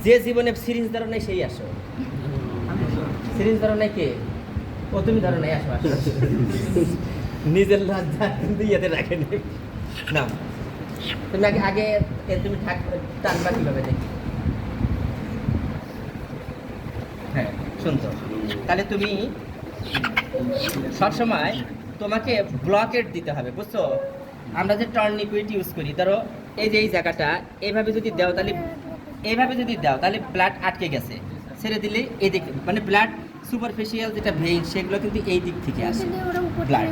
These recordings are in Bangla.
যে জীবনে সিরিজ ধরো নাই সেই আসো। সিরিজ ধরো নাই কে? ও তুমি ধরো নাই, আসো আসো। নিজের লজ্জা কিন্তু ইয়েতে রাখেনি। না তুমি আগে আগে তুমি টানবা কিভাবে দেখি। হ্যাঁ শুনতো, তাহলে তুমি সবসময় তোমাকে ব্লকেট দিতে হবে, বুঝছো? আমরা যে টর্নিকুইট ইউজ করি, ধরো এই যে এই জায়গাটা এইভাবে যদি দাও, তাহলে এইভাবে যদি দাও তাহলে ব্লাড আটকে গেছে, ছেড়ে দিলে এই দিক মানে ব্লাড সুপারফিশিয়াল যেটা ভেইন সেগুলো কিন্তু এই দিক থেকে আসে ব্লাড।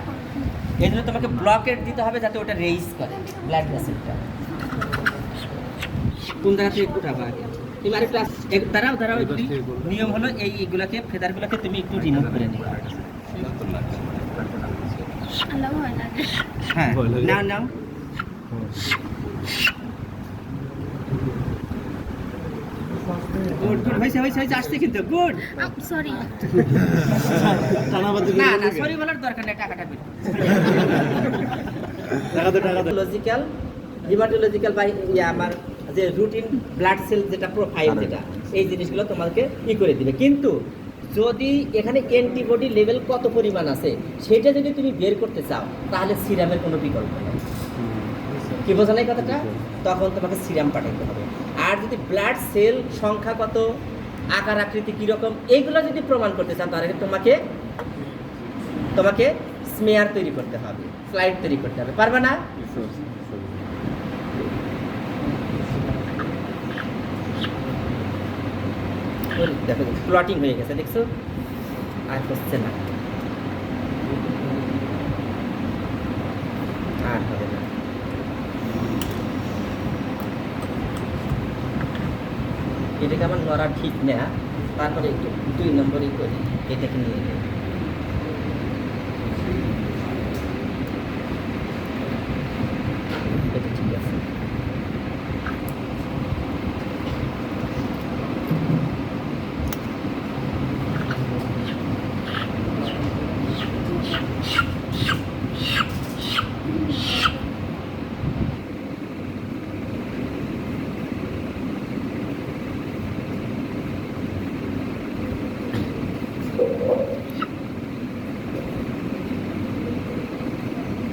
এই জন্য তোমাকে ব্লকেট দিতে হবে যাতে ওটা রেইজ করে ব্লাড ভেসেলটা। কোন জায়গা থেকে উঠাবো আগে? তুমি আরেকটা দাঁড়াও দাঁড়াও, একটু নিয়ম হলো এইগুলাকে ফেদারগুলোকে তুমি একটু রিমুভ করে নিবে। হ্যাঁ নাও নাও। গুড গুড, হয়েছে হয়েছে হয়েছে, আসছে কিন্তু গুড। সরি না না সরি বলার দরকার নেই, টাকাটা বের লজিক্যাল হিমাটোলজিক্যাল বা আমার যে রুটিন ব্লাড সেল যেটা প্রোফাইল যেটা এই জিনিসগুলো তোমাকে করে দিবে। কিন্তু যদি এখানে অ্যান্টিবডি লেভেল কত পরিমাণ আছে সেটা যদি তুমি বের করতে চাও তাহলে সিরামের কোনো বিকল্প নেই। কি বোঝা নাই কথাটা? তখন তোমাকে সিরাম পাঠাইতে হবে। আর যদি ব্লাড সেল সংখ্যা কত, আকার আকৃতি কীরকম, এইগুলো যদি প্রমাণ করতে চাও তাহলে তোমাকে স্মেয়ার তৈরি করতে হবে, স্লাইড তৈরি করতে হবে। পারবে না? দেখো প্লটিং হয়ে গেছে, দেখছো? আর হচ্ছে না, আর হবে না। এটাকে আমার নড়া ঠিক না, তারপরে একটু 2 নম্বরই করি, এটাকে নিয়ে যাই। এটা ঠিক আছে।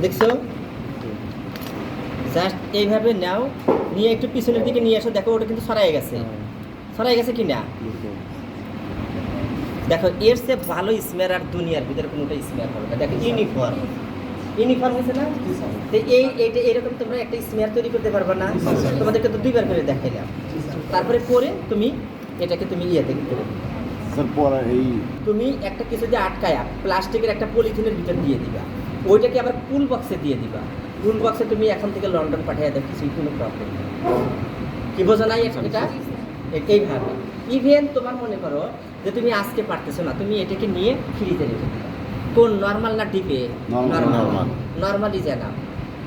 দেখছো? জাস্ট এইভাবে নাও, নিয়ে একটু পিছনের দিকে নিয়ে আসো। দেখো ওটা কিন্তু সরাই গেছে, সরাই গেছে কি না? দেখো এর চেয়ে ভালো স্মেয়ার আর দুনিয়ার ভিতরে কোনোটা স্মেয়ার হবে না। দেখো ইউনিফর্ম ইউনিফর্ম হয়েছে না? তো এইটা এরকম তোমরা একটা স্মেয়ার তৈরি করতে পারবে না। তোমাদেরকে তো 2বার করে দেখাইলাম, তারপরে পরে তুমি এটাকে তুমি ইয়েতে করে তুমি একটা কিছু দিয়ে আটকায়া প্লাস্টিকের একটা পলিথিনের ভিতর দিয়ে দিবা, ওইটাকে আবার কুল বক্সে দিয়ে দিবা। কুল বক্সে তুমি এখন থেকে লন্ডন পাঠিয়ে দাও, কিছুই কোনো প্রবলেম নেই। কি বোঝা নাই এটা? এইভাবে ইভেন তোমার মনে করো যে তুমি আজকে পারতেছো না, তুমি এটাকে নিয়ে ফ্রিজে রেখে দিবা। কোন নর্মাল না ডিপে? নর্মালি জানা,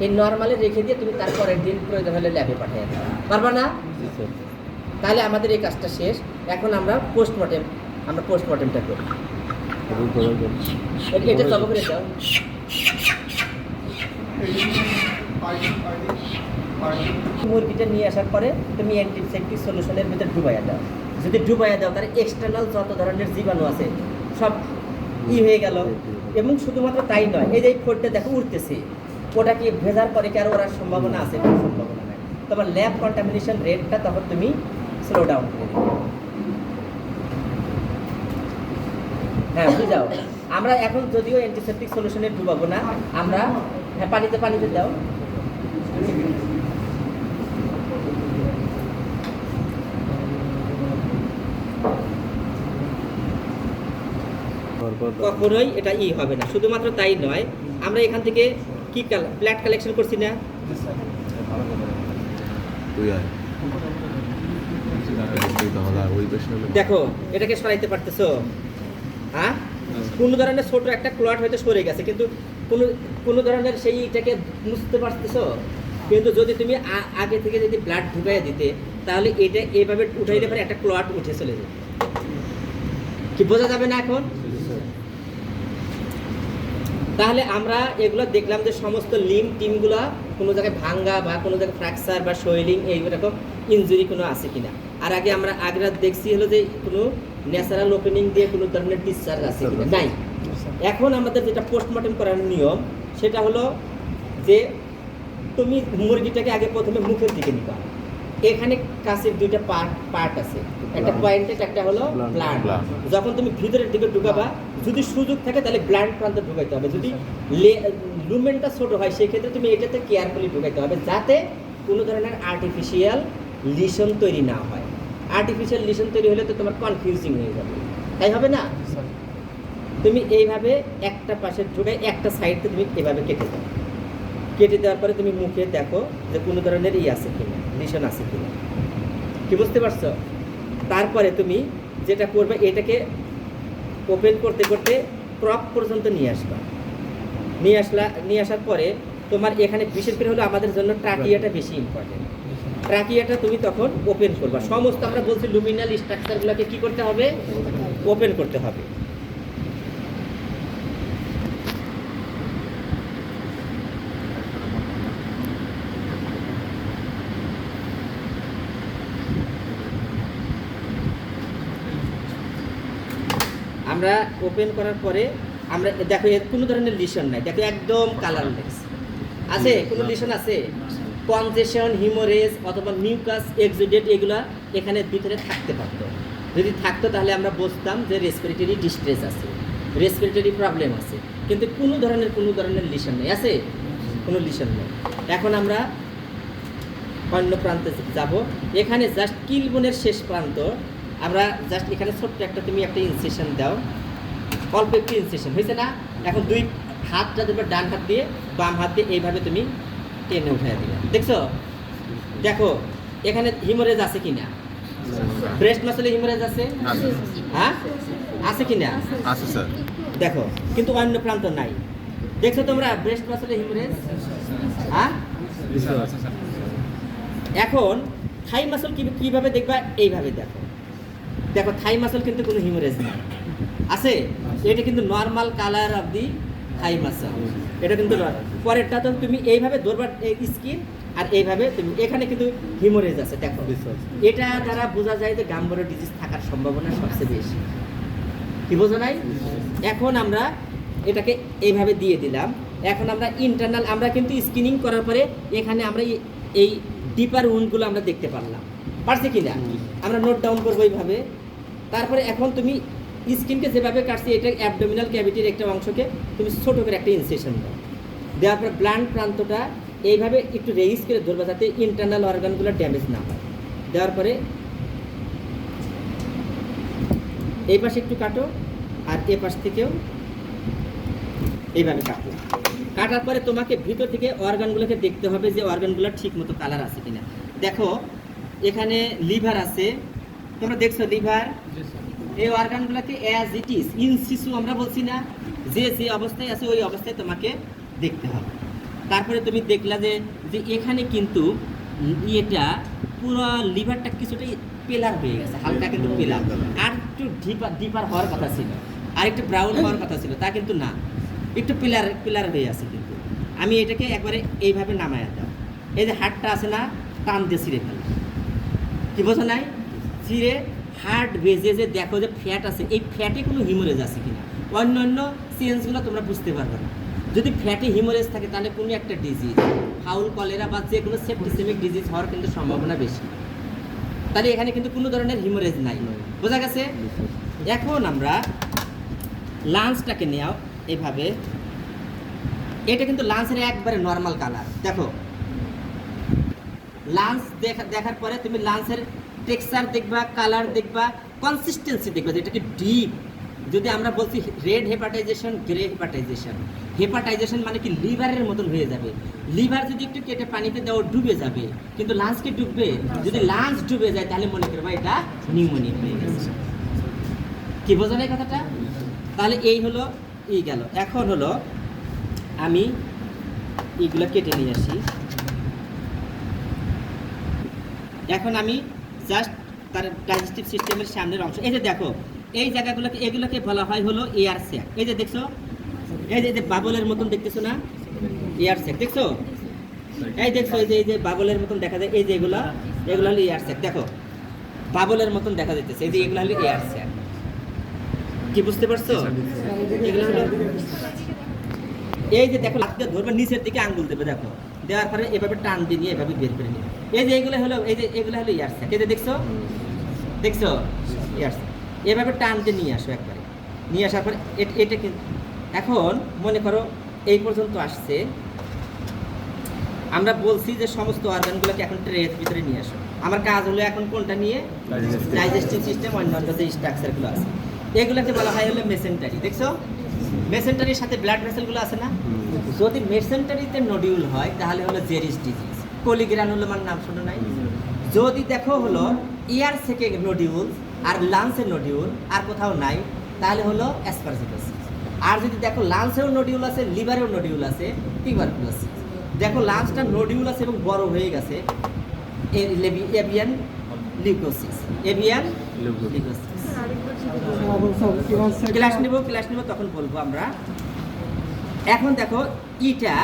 এই নর্মালে রেখে দিয়ে তুমি তারপরের দিন প্রয়োজন হলে ল্যাবে পাঠিয়ে দাও। পারবা না? তাহলে আমাদের এই কাজটা শেষ। এখন আমরা পোস্টমর্টেমটা করি। এটা চালু করে দাও। মুরগিটা নিয়ে আসার পরে তুমি অ্যান্টিসেপটিক সলিউশনের ভিতরে ডুবাইয়া দাও। যদি ডুবাইয়া দাও তাহলে এক্সটার্নাল যত ধরনের জীবাণু আছে সব হয়ে গেল। এবং শুধুমাত্র তাই নয়, এই যে ফোরটা দেখো উঠতেছে, ওটা কি ভেজার পরে কি আর ওরার সম্ভাবনা আছে? কোনো সম্ভাবনা নাই। তোমার ল্যাব কন্টামিনেশন রেটটা তখন তুমি স্লো ডাউন করে দিবে। হ্যাঁ বুঝাও। আমরা এখন যদিও অ্যান্টিসেপটিক সলিউশনে ডুবাবো না, আমরা পানিতে দাও। কখনোই এটা হবে না। শুধুমাত্র তাই নয়, আমরা এখান থেকে কি ব্লাড কালেকশন করছি না? দেখো এটাকে সরাইতে পারতেছো? হ্যাঁ, কোনো ধরনের ছোট একটা ক্লট হয়তো সরে গেছে, কিন্তু কোনো ধরনের সেইটাকে মুছতে পারতেছো। কিন্তু যদি তুমি আগে থেকে যদি ব্লাড ঢুকাইয়া দিতে তাহলে এটা এইভাবে উঠাইলে পরে একটা ক্লট উঠে চলে যেত। কি বোঝা যাবে না এখন? তাহলে আমরা এগুলো দেখলাম যে সমস্ত লিম্ব টিমগুলো কোনো জায়গায় ভাঙ্গা বা কোনো জায়গায় ফ্র্যাকচার বা সোয়েলিং এইরকম ইনজুরি কোনো আছে কিনা। আর আগে আমরা আগ্রা দেখছি হলো যে কোনো ন্যাচারাল ওপেনিং দিয়ে কোনো ধরনের ডিসচার্জ আছে কিনা, নাই। এখন আমাদের যেটা পোস্টমর্টম করার নিয়ম সেটা হলো যে তুমি মুরগিটাকে আগে প্রথমে মুখের দিকে নিবা। এখানে কাছের দুইটা পার্ট আছে, একটা পয়েন্টেড, একটা হলো ব্লাড। যখন তুমি ভিতরের দিকে ঢুকাবা, যদি সুযোগ থাকে তাহলে ব্লাড প্রান্তে ঢুকাইতে হবে। যদি লুমেনটা ছোট হয় সেক্ষেত্রে তুমি এটাতে কেয়ারফুলি ঢুকাইতে হবে, যাতে কোনো ধরনের আর্টিফিশিয়াল লিশন তৈরি না হয়। আর্টিফিশিয়াল লিশন তৈরি হলে তো তোমার কনফিউজিং হয়ে যাবে, তাই হবে না? তুমি এইভাবে একটা পাশে ঢুকাই, একটা সাইডে তুমি এভাবে কেটে দাও। কেটে দেওয়ার পরে তুমি মুখে দেখো যে কোনো ধরনের আছে কিনা, লিশন আছে কিনা। কি বুঝতে পারছো? তারপরে তুমি যেটা করবে, এটাকে ওপেন করতে করতে ক্রপ পর্যন্ত নিয়ে আসবা। নিয়ে আসার পরে তোমার এখানে বিশেষ করে হলো আমাদের জন্য ট্রাকিয়াটা বেশি ইম্পর্টেন্ট। ট্রাকিয়াটা তুমি তখন ওপেন করবা। সমস্ত আমরা বলছি লুমিনাল স্ট্রাকচারগুলোকে কি করতে হবে? ওপেন করতে হবে। আমরা ওপেন করার পরে আমরা দেখো এর কোনো ধরনের লিশন নাই, দেখো একদম কালারলেস আছে। কোনো লিশন আছে? কনজেশন, হিমোরেজ অথবা মিউকাস এক্সুডেট এগুলা এখানে ভিতরে থাকতে পারতো। যদি থাকতো তাহলে আমরা বুঝতাম যে রেসপিরেটরি ডিস্ট্রেস আছে, রেসপিরেটরি প্রবলেম আছে। কিন্তু কোনো ধরনের লিশন নেই, আছে? কোনো লিশন নেই। এখন আমরা অন্য প্রান্তে যাব। এখানে জাস্ট কিলবোনের শেষ প্রান্ত, আমরা জাস্ট এখানে ছোট্ট একটা তুমি একটা ইনসেশন দাও, অল্প একটু ইনসেশন হয়েছে না? এখন দুই হাতটা দেবে, ডান হাত দিয়ে বাম হাত দিয়ে এইভাবে তুমি টেনে উঠাই দিলে, দেখছো? দেখো এখানে হিমোরেজ আছে কিনা? ব্রেস্ট মাসলে হিমোরেজ আছে? হ্যাঁ আছে কিনা? আছে স্যার। দেখো কিন্তু অন্য প্রান্ত নাই, দেখছো তোমরা ব্রেস্ট মাসলে হিমোরেজ? হ্যাঁ এখন থাই মাসল কিভাবে দেখবা? এইভাবে দেখো, দেখো থাই মাসল কিন্তু কোনো হিমোরেজ নেই, আছে? এটা কিন্তু normal colour of the Thai muscle, এটা কিন্তু পরেরটা তো তুমি এইভাবে ধরবা স্কিন, আর এইভাবে তুমি এখানে কিন্তু হিমোরেজ আছে। দেখো এটা দ্বারা বোঝা যায় যে গাম্বরো ডিজিজ থাকার সম্ভাবনা সবচেয়ে বেশি। কি বোঝা নাই? এখন আমরা এটাকে এইভাবে দিয়ে দিলাম। এখন আমরা ইন্টারনাল, আমরা কিন্তু স্ক্রিনিং করার পরে এখানে আমরা এই ডিপার উন্ডগুলো আমরা দেখতে পারছি কিনা আমরা নোট ডাউন করবো এইভাবে। তারপরে এখন তুমি স্কিনকে যেভাবে কাটছি, এটা অ্যাবডোমিনাল ক্যাভিটির একটা অংশকে তুমি ছোটো করে একটা ইনসেশন দাও। দেওয়ার পরে ব্লাড প্রান্তটা এইভাবে একটু রেইজ করে ধরবা যাতে ইন্টারনাল অর্গানগুলো ড্যামেজ না হয়। দেওয়ার পরে এই পাশে একটু কাটো, আর এ পাশ থেকেও এইভাবে কাটো। কাটার পরে তোমাকে ভিতর থেকে অর্গানগুলোকে দেখতে হবে যে অর্গানগুলো ঠিক মতো কালার আছে কিনা। দেখো এখানে লিভার আছে, তোমরা দেখছো লিভার? এই অর্গানগুলোকে as it is in situ আমরা বলছি না, যে অবস্থায় আছে ওই অবস্থায় তোমাকে দেখতে হবে। তারপরে তুমি দেখলা যে এখানে কিন্তু এটা পুরো লিভারটা কিছুটা পেলার হয়ে গেছে, হালকা কিন্তু পেলার, আর একটু ডিপার হওয়ার কথা ছিল, আর একটু ব্রাউন হওয়ার কথা ছিল, তা কিন্তু না, একটু পিলার হয়ে আছে। কিন্তু আমি এটাকে একবারে এইভাবে নামায়া দাও। এই যে হাড়টা আছে না, টান দিয়ে ছিঁড়ে ফেলা। কি বোঝা নাই? ছিঁড়ে হার্ট বেজে যে দেখো যে ফ্যাট আছে, এই ফ্যাটে কোনো হিমোরেজ আছে কিনা। অন্য চেঞ্জগুলো তোমরা বুঝতে পারবে না। যদি ফ্যাটে হিমোরেজ থাকে তাহলে কোনো একটা ডিজিজ, ফাউল কলেরা বা যে কোনো সেপ্টিসেমিক ডিজিজ হওয়ার কিন্তু সম্ভাবনা বেশি। তাহলে এখানে কিন্তু কোনো ধরনের হিমোরেজ নাই, বোঝা গেছে? এখন আমরা লাঞ্চটাকে নেওয়া এভাবে, এটা কিন্তু লাঞ্চের একবারে নর্মাল কালার। দেখো লাঞ্চ দেখার পরে তুমি লাঞ্চের টেক্সচার দেখবা, কালার দেখবা, কনসিস্টেন্সি দেখবা, যেটাকে ডিপ। যদি আমরা বলছি রেড হেপাটাইজেশন, গ্রে হেপাটাইজেশন, হেপাটাইজেশন মানে কি লিভারের মতন হয়ে যাবে। লিভার যদি একটু কেটে পানিতে দেওয়া ডুবে যাবে, কিন্তু লাঞ্চ কি ডুববে? যদি লাঞ্চ ডুবে যায় তাহলে মনে করবা এটা নিউমোনিয়া হয়ে গেছে। কি বোঝা নাই কথাটা? তাহলে এই হলো গেল। এখন হলো আমি এইগুলো কেটে নিয়ে আসি। এখন আমি জাস্ট তার ডাইজেস্টিভ সিস্টেমের সামনের অংশ, এই যে দেখো এই জায়গাগুলোকে, এগুলোকে বলা হয় হলো এয়ার স্যাক। এই যে দেখছো, এই যে বাবলের মতন দেখতেছো না, এয়ার স্যাক দেখছো? এই দেখছো এই যে বাবলের মতন দেখা যায়, এই যে এগুলো হলো এয়ার স্যাক। দেখো বাবলের মতন দেখা যাইতেছে। এই যে এগুলো হলো এয়ার স্যাক, কি বুঝতে পারছো? এগুলো হলো এই যে দেখো হাত দিয়ে ধরবে, নিচের দিকে আঙ্গুল দেবে, দেখো দেওয়ার পরে এভাবে টান দিয়ে নিয়ে এভাবে বের করে নিয়ে, এই যে এগুলো হলো এই যে এগুলো হলো এয়ার স্যাক। এই যে দেখছো দেখছো এয়ার স্যাক, এভাবে টান দিয়ে নিয়ে আসো একবারে, নিয়ে আসার পরে এটা কিন্তু এখন মনে করো এই পর্যন্ত আসছে, আমরা বলছি যে সমস্ত অর্গানগুলোকে এখন ট্রের ভিতরে নিয়ে আসো। আমার কাজ হলো এখন কোনটা নিয়ে, ডাইজেস্টিভ সিস্টেম, অন্যান্য যে স্ট্রাকচারগুলো আছে এগুলোকে বলা হয় হলো মেসেন্টারি। দেখছো মেসেন্টারির সাথে ব্লাড ভেসেলগুলো আছে না, যদি মেসেন্টারিতে নডিউল হয় তাহলে হলো জেরিস ডিজিজ। পলিগ্রানুলোমার নাম শোনো নাই? যদি দেখো হলো ইয়ার থেকে নডিউল আর লাংসের নডিউল আর কোথাও নাই তাহলে হলো অ্যাসপারজিলোসিস। আর যদি দেখো লাংসেও নডিউল আছে, লিভারেও নডিউল আছে, টিউবারকুলোসিস। দেখো লাংসটা নডিউল আছে এবং বড় হয়ে গেছে, এভিয়ান লিউকোসিস, এভিয়ান লিউকোসিস। ক্লাস নিব তখন বলবো আমরা। এখন দেখো ইটা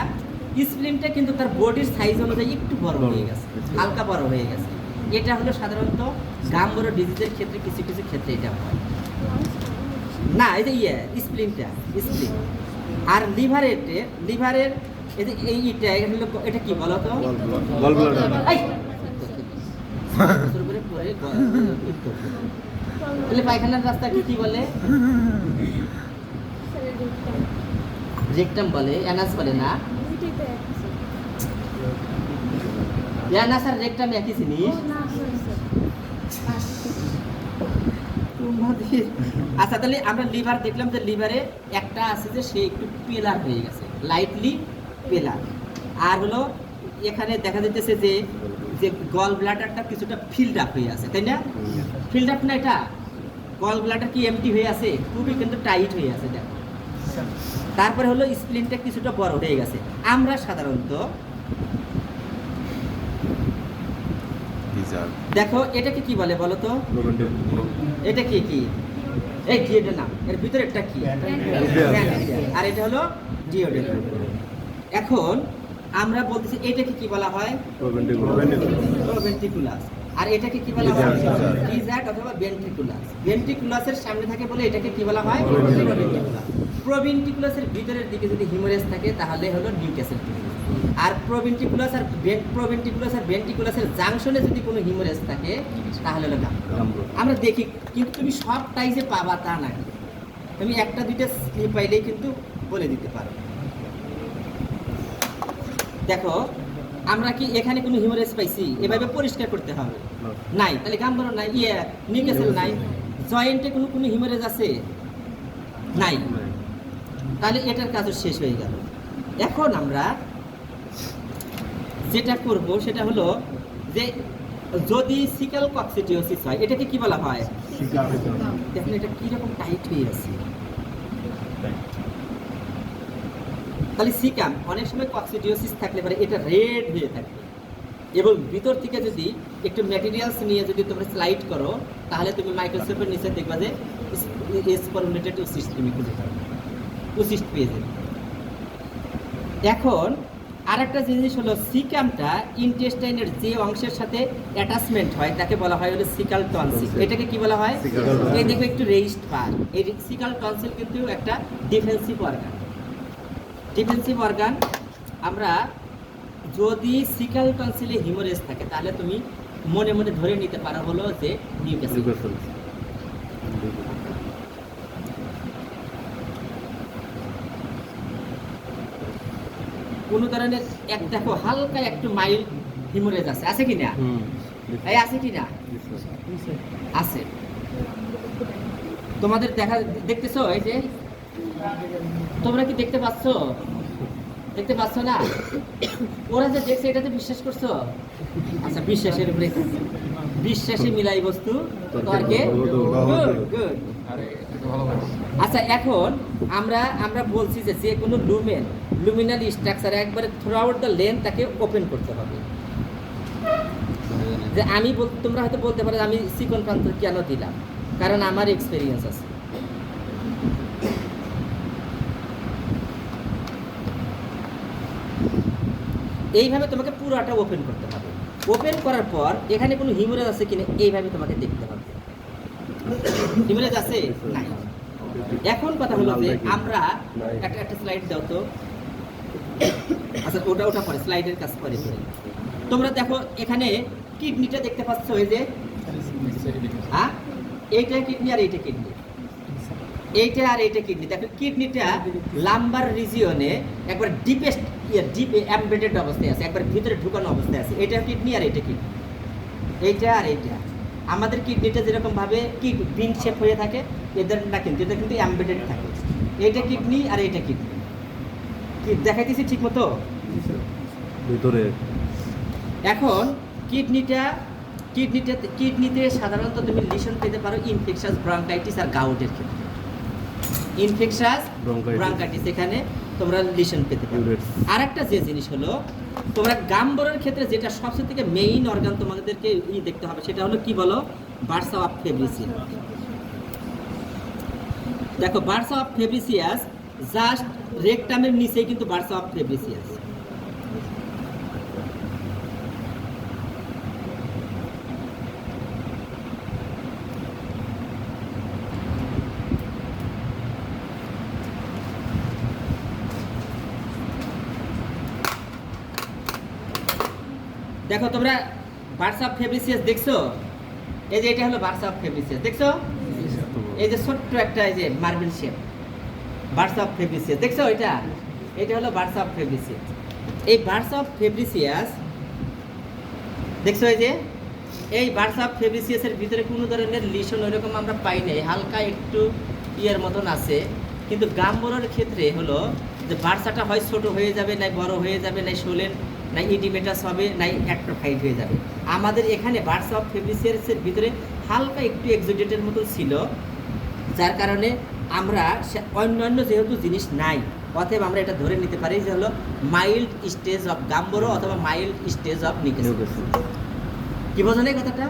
স্প্লিনটা কিন্তু তার বডির সাইজ অনুযায়ী একটু বড় হয়ে গেছে, হালকা বড় হয়ে গেছে। এটা হলো সাধারণত গাম্বরো ডিজিজের ক্ষেত্রে, কিছু কিছু ক্ষেত্রে এটা হয় না। এই যে স্প্লিনটা স্প্লিন আর লিভারের এই যে এইটা হলো এটা কি বলো তো, গল ব্লাডার। তাহলে পায়খানার রাস্তাকে কি বলে? রেকটাম বলে, অ্যানাস বলে না? অ্যানাস আর রেকটাম একই জিনিস। আচ্ছা তাহলে আমরা লিভার দেখলাম যে লিভারে একটা আছে যে সে একটু পেলার হয়ে গেছে, লাইটলি পেলার। আর হলো এখানে দেখা যাইতেছে যে যে গল ব্লাডারটা কিছুটা ফিল্ড আপ হয়ে আছে, তাই না? ফিল্ড আপ না, এটা গল ব্লাডার কি এমটি হয়ে আছে? খুবই কিন্তু টাইট হয়ে আছে দেখো। তারপরে হলো স্প্লিনটা কিছুটা বড় হয়ে গেছে। আমরা সাধারণত দেখো এটাকে কি বলে বলো তো? এটা কি কি এই ডিওডেনাম, এর ভিতরে একটা কি, আর এটা হলো ডিওডেনাম। এখন আমরা বলতেছি এটাকে কি বলা হয়? প্রোভেন্ট্রিকুলাস। আর এটাকে কি বলা হয়? ডিজার্ট অথবা ভেন্ট্রিকুলাস। ভেন্ট্রিকুলাসের সামনে থাকে বলে এটাকে কি বলা হয়? প্রোভেন্ট্রিকুলাস। প্রোভেন্ট্রিকুলাসের ভিতরের দিকে যদি হিমোরেজ থাকে তাহলে হলো নিউক্যাসল। আর প্রোভেন্ট্রিকুলাস আর ভেন্ট্রিকুলাসের জাংশনে যদি কোনো হিমোরেজ থাকে তাহলে হলো গাম্বরো। আমরা দেখি, কিন্তু তুমি সবটাই যে পাবা তা না, তুমি একটা দুইটা স্লিপ পাইলেই কিন্তু বলে দিতে পারো। দেখো আমরা কি এখানে কোনো হিমোরেজ পাইছি? এভাবে পরিষ্কার করতে হবে নাই, তাহলে গাম্বরো নাই, নিউক্যাসল নাই। জয়েন্টে কোনো হিমোরেজ আছে নাই, তাহলে এটার কাজও শেষ হয়ে গেল। এখন আমরা যেটা করব সেটা হলো যে যদি সিকাল কক্সিডিওসিস হয় এটাকে কি বলা হয়? দেখেন এটা কিরকম টাইট হয়ে আছে। তাহলে সিকাম অনেক সময় কক্সিডিওসিস থাকলে পরে এটা রেড হয়ে থাকবে, এবং ভিতর থেকে যদি একটু ম্যাটেরিয়ালস নিয়ে যদি তোমরা স্লাইড করো তাহলে তুমি মাইক্রোস্কোপের নিচে দেখবা যে স্পরুলেটেড ওসিস্ট তুমি খুঁজে পাবে, ওসিস্ট পেয়ে যাবে। এখন আরেকটা জিনিস হলো সিকামটা ইন্টেস্টাইনের যে অংশের সাথে অ্যাটাচমেন্ট হয় তাকে বলা হয় হলো সিকাল টনসিল। এটাকে কি বলা হয়? এই দেখো একটু রেইজড পার্ট। এই সিকাল টনসিল কিন্তু একটা ডিফেন্সিভ অর্গান। Defensive organ. আমরা যদি সিকাল টনসিলে হিমোরেজ থাকে তাহলে তুমি মনে মনে ধরে নিতে পারো হলো যে নিউক্যাসল। কোনো ধরনের এক দেখো হালকা একটু মাইল্ড হিমোরেজ আছে কি না? এই আছে কি না? আছে। তোমাদের দেখতেছো? এই যে তোমরা কি দেখতে পাচ্ছ? দেখতে পাচ্ছ না? ওরা যে দেখছে এটাতে বিশ্বাস করছো? আচ্ছা, বিশ্বাসের উপরে বিশ্বাসে মিলাই বস্তু তর্কে গুড। আচ্ছা, এখন আমরা বলছি যে যে কোনো লুমিনাল স্ট্রাকচার একবারে থ্রু আউট দ্য লেন্থ তাকে ওপেন করতে হবে। যে তোমরা হয়তো বলতে পারো আমি চিকন প্রান্ত কেন দিলাম, কারণ আমার এক্সপেরিয়েন্স আছে। এইভাবে তোমাকে পুরোটা ওপেন করতে হবে। ওপেন করার পর এখানে কোনো হিমোরেজ আছে কিনা এইভাবে তোমাকে দেখতে হবে। হিমোরেজ আছে? নাই। এখন কথা হলো যে আমরা একটা স্লাইড দাও তো। আচ্ছা ওটা পরে স্লাইডের কাজ পরে। তোমরা দেখো এখানে কিডনিটা দেখতে পাচ্ছ, এই যে হ্যাঁ এইটা কিডনি আর এইটা কিডনি, এইটা আর এইটা কিডনি। দেখো কিডনিটা লাম্বার রিজিয়নে একবার ডিপেস্ট ডিপ এমবেডেড অবস্থায় আছে, একবার ভিতরে ঢুকানো অবস্থায় আছে। এটা কিডনি আর এইটা কিডনি, এইটা আর এইটা। আমাদের কিডনিটা যেরকম ভাবে কি বিন শেপ হয়ে থাকে, এদের না, কিন্তু এটা কিন্তু এমবেডেড থাকে। এইটা কিডনি আর এইটা কিডনি, কি দেখাইতেছি ঠিক মতো ভিতরে? এখন কিডনিতে সাধারণত তুমি লিশন পেতে পারো ইনফেকশাস ব্রঙ্কাইটিস আর গাউটের ক্ষেত্রে। ইনফেকশাস ব্রঙ্কাইটিস এখানে তোমরা লিশন পেতে পারো। আর একটা যে জিনিস হলো, তোমরা গাম্বরের ক্ষেত্রে যেটা সবচেয়ে থেকে মেইন অর্গান তোমাদেরকে দেখতে হবে, সেটা হলো কি বলো, বার্সা অফ ফেব্রিসিয়াস। দেখো বার্সা অফ ফেব্রিসিয়াস জাস্ট রেকটামের নিচেই কিন্তু বার্সা অফ ফেব্রিসিয়াস। দেখো তোমরা বার্সা অফ ফেব্রিসিয়াস দেখছো? এই যে এটা হলো বার্সা অফ ফেব্রিসিয়াস, দেখছো? এই যে ছোট্ট একটা এই যে মার্বেল শেপ, বার্সা অফ ফেব্রিসিয়াস দেখছো? এটা হলো বার্সা অফ ফেব্রিসিয়াস। এই বার্সা অফ ফেব্রিসিয়াস দেখছো? এই বার্সা অফ ফেব্রিসিয়াসের ভিতরে কোনো ধরনের লিশন ওইরকম আমরা পাই নাই, হালকা একটু ইয়ের মতন আছে। কিন্তু গাম্বরের ক্ষেত্রে হলো যে বার্সাটা হয় ছোট হয়ে যাবে, নাই বড় হয়ে যাবে, নাই শোলেন, নাই ইডিমেটাস হবে, নাই অ্যাট্রোফাইড হয়ে যাবে। আমাদের এখানে বার্সা অফ ফেব্রিসিয়াসের ভিতরে হালকা একটু এক্সোডেটের মতো ছিল, যার কারণে আমরা অন্যান্য যেহেতু জিনিস নাই, অতএব আমরা এটা ধরে নিতে পারি যে হলো মাইল্ড স্টেজ অফ গাম্বরো অথবা মাইল্ড স্টেজ অফ নিউক্যাসল। কি বোঝেন এই কথাটা?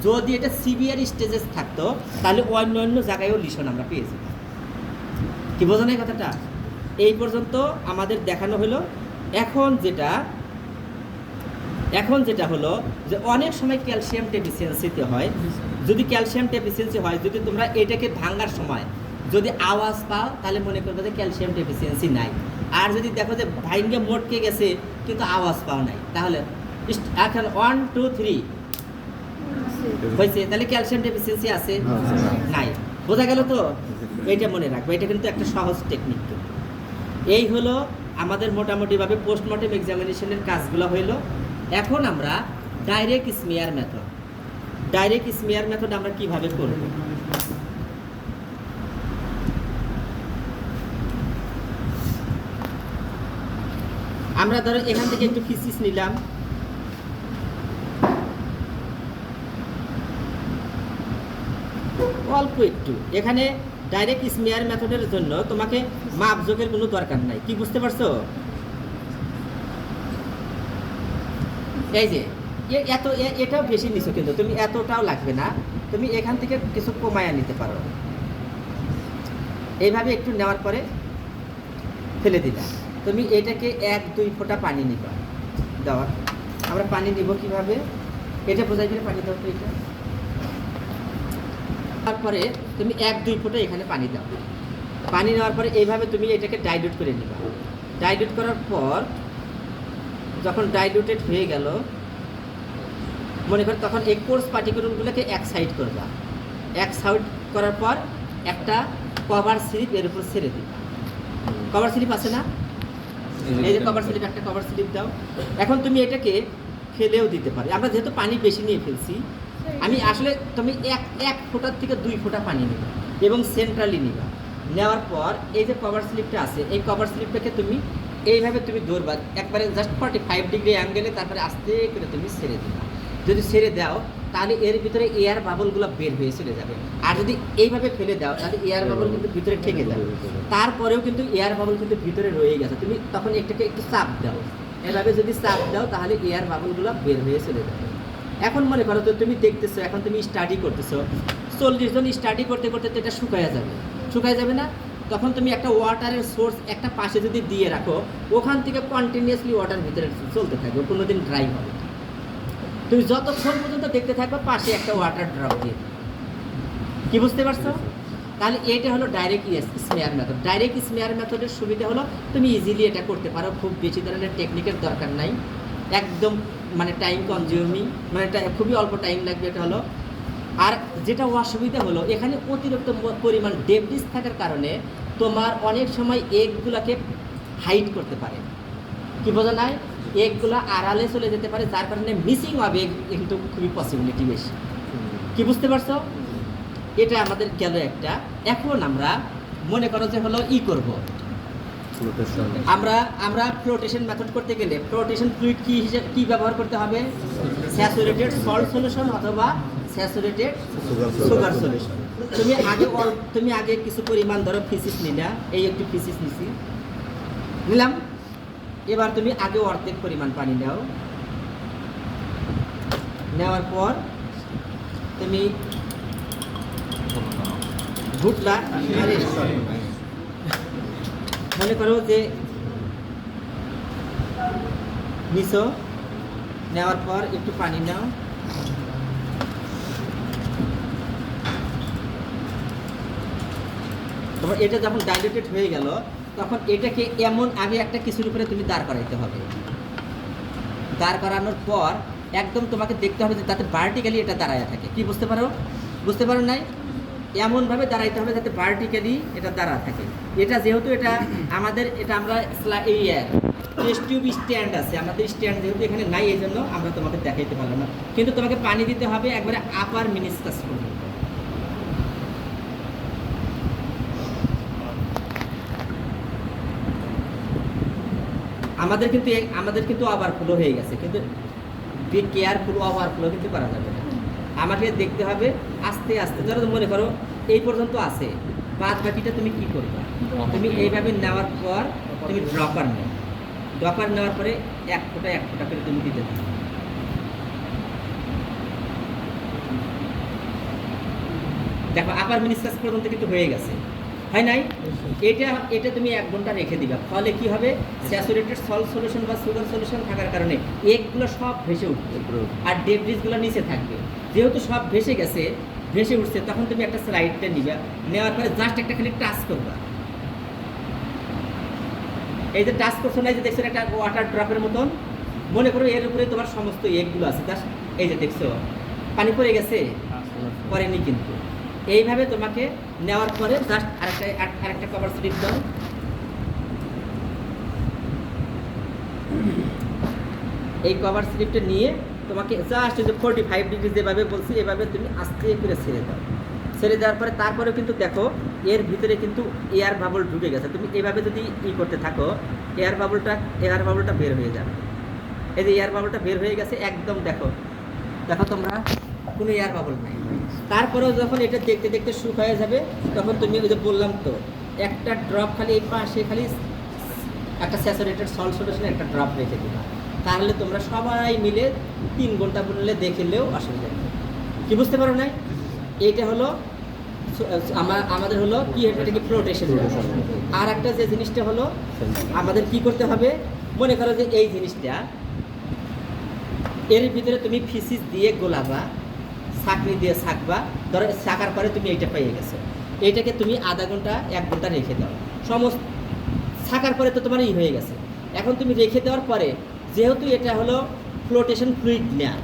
যদি এটা সিভিয়ার স্টেজেস থাকতো তাহলে অন্যান্য জায়গায়ও লিশন আমরা পেয়েছি। কি বোঝেন এই কথাটা? এই পর্যন্ত আমাদের দেখানো হলো। এখন যেটা হলো যে অনেক সময় ক্যালসিয়াম ডেফিসিয়েন্সিতে হয়। যদি ক্যালসিয়াম ডেফিসিয়েন্সি হয়, যদি তোমরা এটাকে ভাঙার সময় যদি আওয়াজ পাও, তাহলে মনে করবে যে ক্যালসিয়াম ডেফিসিয়েন্সি নাই। আর যদি দেখো যে ভাইঙ্গে মোটকে গেছে কিন্তু আওয়াজ পাও নাই, তাহলে এখন 1 2 3 হয়েছে, তাহলে ক্যালসিয়াম ডেফিসিয়েন্সি আছে নাই। বোঝা গেল তো? এইটা মনে রাখবে, এটা কিন্তু একটা সহজ টেকনিক। এই হলো আমাদের মোটামুটিভাবে পোস্টমর্টেম এক্সামিনেশনের কাজগুলো হইলো। এখন আমরা ডাইরেক্ট স্মিয়ার মেথড আমরা কিভাবে করব? আমরা ধরো এখান থেকে একটু ফিসিস নিলাম, অল্প একটু। এখানে ডাইরেক্ট স্মিয়ার মেথডের জন্য তোমাকে মাপজোকের কোনো দরকার নাই। কি বুঝতে পারছো? এই যে এটাও বেশি নিছো, কিন্তু তুমি এতটাও লাগবে না, তুমি এখান থেকে কিছু কমায়া নিতে পারো। এইভাবে একটু নেওয়ার পরে ফেলে দিলা। তুমি এটাকে 1-2 ফোঁটা পানি নিবা। দেওয়া আমরা পানি নিব কিভাবে, এটা বোঝাই দিলে পানি দাও তো। এটা তারপরে তুমি 1-2 ফোঁটা এখানে পানি দাও। পানি নেওয়ার পরে এইভাবে তুমি এটাকে ডাইলুট করে নিবা। ডাইলুট করার পর যখন ডাইলুটেড হয়ে গেল, মনে করো তখন এই কোর্স পার্টিকুলারগুলোকে এক সাইড করবা। এক সাইড করার পর একটা কভার স্লিপ এর উপর ছেড়ে দিবা। কভার স্লিপ আছে না? এই যে কভার স্লিপ, একটা কভার স্লিপ দাও। এখন তুমি এটাকে ফেলেও দিতে পারো। আমরা যেহেতু পানি বেশি নিয়ে ফেলছি, আমি আসলে তুমি 1 ফোঁটার থেকে 2 ফোঁটা পানি নিবা এবং সেন্ট্রালি নিবা। নেওয়ার পর এই যে কভার স্লিপটা আছে, এই কভার স্লিপটাকে তুমি এইভাবে তুমি ধরবা একবারে জাস্ট 45 ডিগ্রি অ্যাঙ্গেলে, তারপরে আস্তে করে তুমি ছেড়ে দিবা। যদি ছেড়ে দাও তাহলে এর ভিতরে এয়ার বাবলগুলো বের হয়ে চলে যাবে। আর যদি এইভাবে ফেলে দাও তাহলে এয়ার বাবল কিন্তু ভিতরে ঠেকে যাবে। তারপরেও কিন্তু এয়ার বাবল কিন্তু ভিতরে রয়ে গেছে, তুমি তখন এটাকে একটু চাপ দাও। এভাবে যদি চাপ দাও তাহলে এয়ার বাবলগুলো বের হয়ে চলে যাবে। এখন মনে করো তো তুমি দেখতেছো, এখন তুমি স্টাডি করতেছো, 40 জন স্টাডি করতে করতে তো এটা শুকায় যাবে না? তখন তুমি একটা ওয়াটারের সোর্স একটা পাশে যদি দিয়ে রাখো, ওখান থেকে কন্টিনিউয়াসলি ওয়াটার ভিতরে চলতে থাকবে, কোনোদিন ড্রাই হবে। তুমি যতক্ষণ পর্যন্ত দেখতে থাকবে পাশে একটা ওয়াটার ড্রপ দিয়ে, কি বুঝতে পারছো? তাহলে এটা হলো direct smear method. Direct smear মেথডের সুবিধা হলো তুমি ইজিলি এটা করতে পারো, খুব বেশি ধরনের টেকনিকের দরকার নাই, একদম মানে টাইম কনজিউমিং, মানে খুবই অল্প টাইম লাগবে এটা হলো। আর যেটা অসুবিধা হলো এখানে অতিরিক্ত পরিমাণ ডেবরিজ থাকার কারণে তোমার অনেক সময় এগগুলোকে হাইড করতে পারে, কি বোঝা নাই? এগগুলো আড়ালে চলে যেতে পারে, যার কারণে মিসিং অফ এগ কিন্তু খুবই পসিবিলিটি বেশি, কি বুঝতে পারছো? এটা আমাদের গেল একটা। এখন আমরা মনে করো যে হলো করব, আমরা ফ্লোটেশন মেথড করতে গেলে ফ্লোটেশন ফ্লুইড কি ব্যবহার করতে হবে? স্যাচুরেটেড সল্ট সলিউশন অথবা স্যাচুরেটেড সুগার সলিউশন। তুমি আগে কিছু পরিমাণ ধরো ফিসিস নিলা, এই একটু ফিসিস নিলাম, এবার তুমি আগে অর্ধেক পরিমাণ পানি নাও, নেওয়ার পর তুমি ঘুটলা, মনে করো যে নিছো, নেওয়ার পর একটু পানি নাও, তখন এটা যখন ডাইলুটেড হয়ে গেল তখন এটাকে এমন আগে একটা কিছুর উপরে তুমি দাঁড় করাইতে হবে। দাঁড় করানোর পর একদম তোমাকে দেখতে হবে যে যাতে ভার্টিক্যালি এটা দাঁড়ায় থাকে, কি বুঝতে পারো নাই? এমনভাবে দাঁড়াইতে হবে যাতে ভার্টিক্যালি এটা দাঁড়া থাকে। এটা যেহেতু আমরা এই টেস্ট টিউব স্ট্যান্ড আছে, আমাদের স্ট্যান্ড যেহেতু এখানে নাই, এই জন্য আমরা তোমাকে দেখাইতে পারলাম না। কিন্তু তোমাকে পানি দিতে হবে একবারে আপার মিনিস্কাস পর্যন্ত। আমাদের কিন্তু ওভারফ্লো হয়ে গেছে, কিন্তু বি কেয়ারফুল, ওভারফ্লো কিন্তু করা যাবে না। আমাকে দেখতে হবে আস্তে আস্তে। ধরো মনে করো এই পর্যন্ত আছে, বাদ বাকিটা তুমি কি করবে? তুমি এইভাবে নেওয়ার পর তুমি ড্রপার নেওয়ার পরে এক ফোঁটা করে তুমি দিতে থাকো। দেখো আপার মিনিস্কাস পর্যন্ত কিন্তু হয়ে গেছে, হয় নাই? এটা তুমি 1 ঘন্টা রেখে দিবা, ফলে কি হবে? স্যাচুরেটেড সল্ট সলিউশন বা সুগার সলিউশন থাকার কারণে এগুলো সব ভেসে উঠবে আর ডেব্রিজগুলো নিচে থাকবে। যেহেতু সব ভেসে উঠছে, তখন তুমি একটা স্লাইডটা নিবা, নেওয়ার পরে জাস্ট একটা খালি টাচ করবা। এই যে টাচ করছো না, এই যে দেখছো একটা ওয়াটার ড্রপের মতন, মনে করো এর উপরে তোমার সমস্ত এগুলো আছে, জাস্ট এই যে দেখছো পানি পড়ে গেছে, পড়েনি কিন্তু। এইভাবে তোমাকে নেওয়ার পরে জাস্ট আরেকটা কভার স্লিপ দাও, এই কভার স্লিপটা নিয়ে তোমাকে জাস্ট যে 45 ডিগ্রি যেভাবে বলছি এভাবে তুমি আস্তে করে ছেড়ে দাও। ছেড়ে দেওয়ার পরে তারপরে কিন্তু দেখো এর ভিতরে কিন্তু এয়ার বাবল ঢুকে গেছে। তুমি এভাবে যদি করতে থাকো, এয়ার বাবলটা বের হয়ে যাবে। এই যে এয়ার বাবলটা বের হয়ে গেছে একদম, দেখো তোমরা কোনো এয়ার বাবল নাই। তারপরেও যখন এটা দেখতে দেখতে শুকায় যাবে, তখন তুমি ওই যে বললাম তো একটা ড্রপ খালি এই পাশে খালি একটা স্যাচুরেটেড সল্ট সলিউশনে একটা ড্রপ রেখে দিবা। তাহলে তোমরা সবাই মিলে 3 ঘন্টা বললে দেখলেও অসুবিধা নেই, কি বুঝতে পারো না? এইটা হলো আমাদের হলো কি, এটাকে ফ্লোটেশন। আর একটা যে জিনিসটা হলো আমাদের কি করতে হবে, মনে করো যে এই জিনিসটা এর ভিতরে তুমি ফিসিস দিয়ে গোলাবা, ছাঁকনি দিয়ে ছাঁকবা, ধরো ছাঁকার পরে তুমি এইটা পেয়ে গেছো, এইটাকে তুমি আধা ঘন্টা 1 ঘন্টা রেখে দাও। সমস্ত ছাঁকার পরে তো তোমার হয়ে গেছে। এখন তুমি রেখে দেওয়ার পরে যেহেতু এটা হলো ফ্লোটেশন ফ্লুইড নেয়া,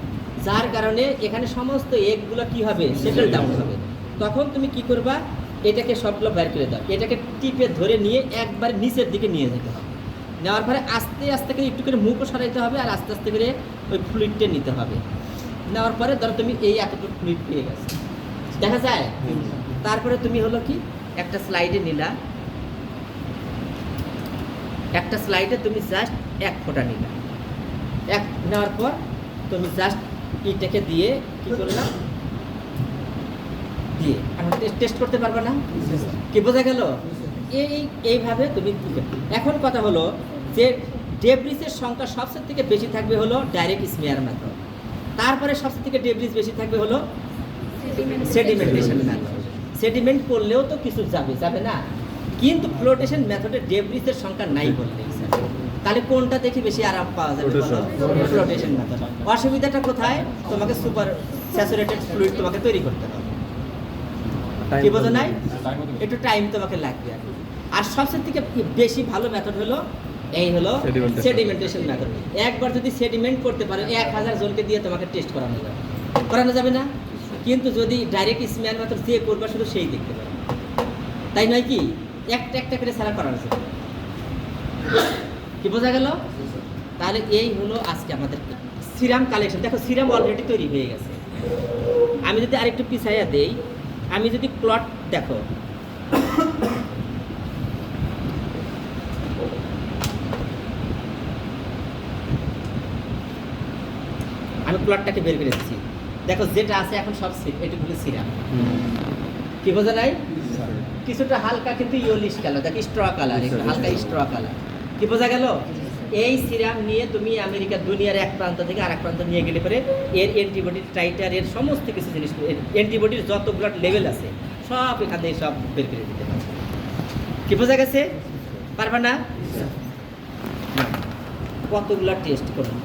যার কারণে এখানে সমস্ত এগগুলো কি হবে? সেটেল ডাউন হবে। তখন তুমি কি করবা? এটাকে সবগুলো বের করে দাও, এটাকে টিপে ধরে নিয়ে একবার নিচের দিকে নিয়ে যেতে হবে। নেওয়ার পরে আস্তে আস্তে করে একটু করে মুখও সরাইতে হবে আর আস্তে আস্তে করে ওই ফ্লুইডটা নিতে হবে। নেওয়ার পরে ধরো তুমি এই এতটুকু ফ্লুইড পেয়ে গেছো, দেখা যায়। তারপরে তুমি হলো কি একটা স্লাইডে নিলা, একটা স্লাইডে তুমি জাস্ট 1 ফোঁটা নিলা, নেওয়ার পর তুমি জাস্ট এটাকে দিয়ে কি করলাম দিয়ে টেস্ট করতে পারবে না, কি বোঝা গেল? এইভাবে তুমি। এখন কথা হলো যে ডেব্রিজের সংখ্যা সবচেয়ে থেকে বেশি থাকবে হলো ডাইরেক্ট স্মেয়ার মেথড, তারপরে সবচেয়ে থেকে ডেব্রিজ বেশি থাকবে হলো সেডিমেন্টেশন মেথড। সেডিমেন্ট করলেও তো কিছু যাবে না, কিন্তু ফ্লোটেশন মেথডে ডেব্রিজের সংখ্যা নাই বললে তাহলে কোনটা দেখে বেশি আরাম পাওয়া যাবে? Flotation. Flotation method. অসুবিধাটা কোথায়? তোমাকে সুপার স্যাচুরেটেড ফ্লুইড তোমাকে তৈরি করতে হবে। কি বোঝো নাই? একটু টাইম তোমাকে লাগবে আর কি। আর সবচেয়ে থেকে বেশি ভালো মেথড হলো এই হলো Sedimentation. Sedimentation method. একবার যদি সেডিমেন্ট করতে পারো 1000 জনকে দিয়ে তোমাকে টেস্ট করানো যাবে না? কিন্তু যদি ডাইরেক্ট স্মেয়ার মেথড যে করবা শুধু সেই দেখতে পাবে, তাই নয় কি? একটা একটা করে সারা করানো যাবে। কি বোঝা গেল? তাহলে এই হলো আজকে আমাদের সিরাম কালেকশন। দেখো সিরাম অলরেডি তৈরি হয়ে গেছে। আমি যদি আরেকটু পিছাইয়া দেই, আমি যদি ক্লট দেখো, আমি প্লটটাকে বের করে দিচ্ছি। দেখো যেটা আছে এখন সব এটুকু সিরাম। কি বোঝা নাই? কিছুটা হালকা কিন্তু ইয়েলিশ কালার, দেখো স্ট্র কালার, হালকা স্ট্র কালার। কি বোঝা গেল? এই সিরাম নিয়ে তুমি আমেরিকার দুনিয়ার এক প্রান্ত থেকে আরেক প্রান্ত নিয়ে গেলে পরে এর অ্যান্টিবডির টাইটার, এর সমস্ত কিছু জিনিস, অ্যান্টিবডির যত ব্লাড লেভেল আছে সব এখান থেকে সব বের করে দিতে পারবে। কি বোঝা গেছে? পারবা না? কতগুলো টেস্ট করুন।